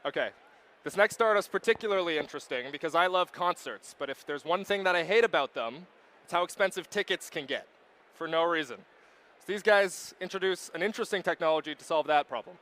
Okay. This next startup is particularly interesting because I love concerts, but if there's one thing that I hate about them, it's how expensive tickets can get for no reason. So these guys introduce an interesting technology to solve that problem.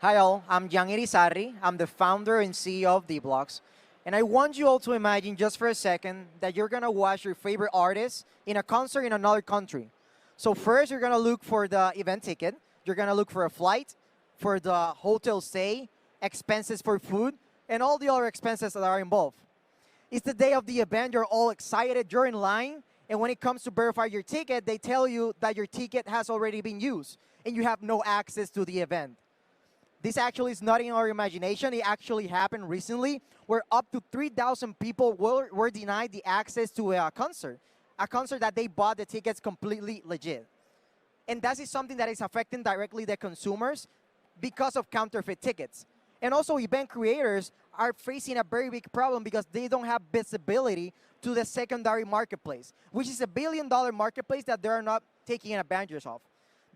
Hi all, I'm Gian Irizarry. I'm the founder and CEO of dBloks. And I want you all to imagine just for a second that you're gonna watch your favorite artist in a concert in another country. So first, you're gonna look for the event ticket. You're gonna look for a flight, for the hotel stay, expenses for food, and all the other expenses that are involved. It's the day of the event, you're all excited, you're in line, and when it comes to verify your ticket, they tell you that your ticket has already been used, and you have no access to the event. This actually is not in our imagination. It actually happened recently where up to 3,000 people were denied the access to a concert that they bought the tickets completely legit. And that is something that is affecting directly the consumers because of counterfeit tickets. And also event creators are facing a very big problem because they don't have visibility to the secondary marketplace, which is a billion-dollar marketplace that they're not taking advantage of.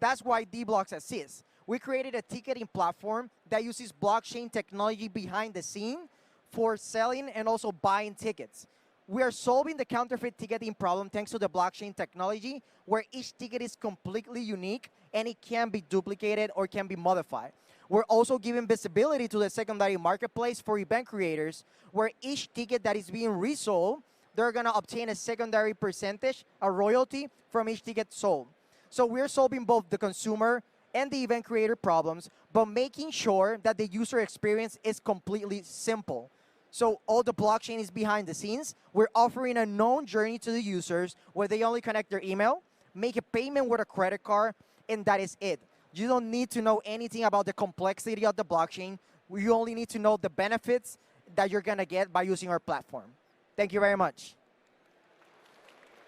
That's why dBloks exists. We created a ticketing platform that uses blockchain technology behind the scene for selling and also buying tickets. We are solving the counterfeit ticketing problem thanks to the blockchain technology, where each ticket is completely unique and it can be duplicated or can be modified. We're also giving visibility to the secondary marketplace for event creators, where each ticket that is being resold, they're gonna obtain a secondary percentage, a royalty from each ticket sold. So we're solving both the consumer and the event creator problems, but making sure that the user experience is completely simple. So all the blockchain is behind the scenes. We're offering a known journey to the users where they only connect their email, make a payment with a credit card, and that is it. You don't need to know anything about the complexity of the blockchain. You only need to know the benefits that you're gonna get by using our platform. Thank you very much.